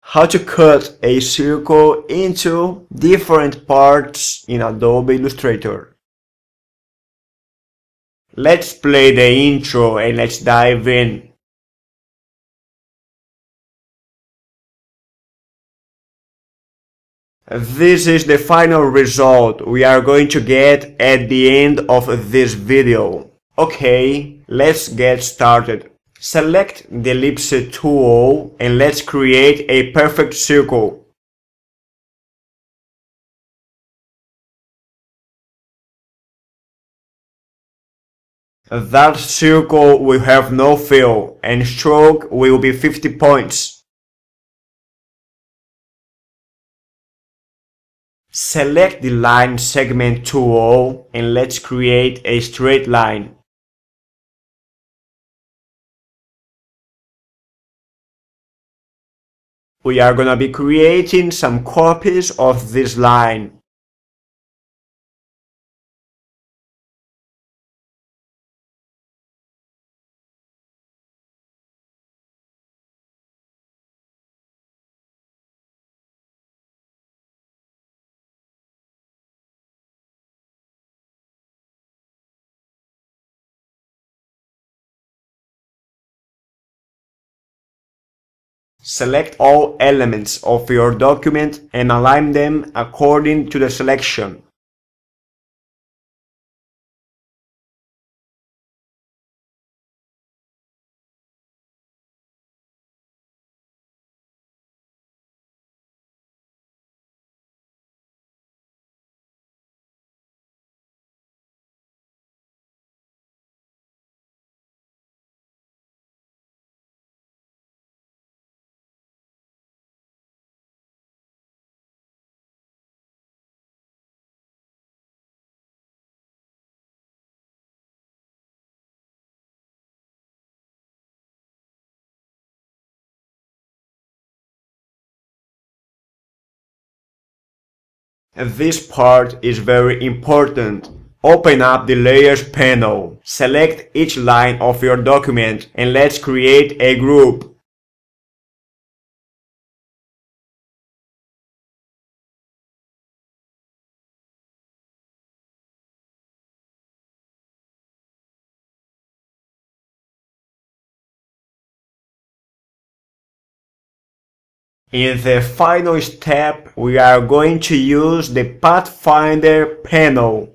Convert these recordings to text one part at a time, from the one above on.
How to cut a circle into different parts in Adobe Illustrator. Let's play the intro and let's dive in. This is the final result we are going to get at the end of this video. Okay, let's get started. Select the ellipse tool and let's create a perfect circle. That circle will have no fill and stroke will be 50 points. Select the line segment tool and let's create a straight line. We are gonna be creating some copies of this line. Select all elements of your document and align them according to the selection. This part is very important. Open up the Layers panel, select each line of your document and let's create a group. In the final step, we are going to use the PathFinder panel.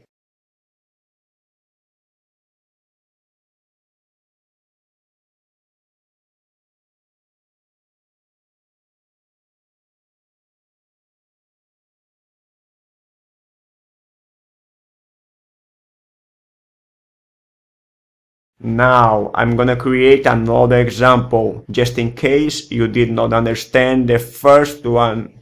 Now I'm gonna create another example, just in case you did not understand the first one.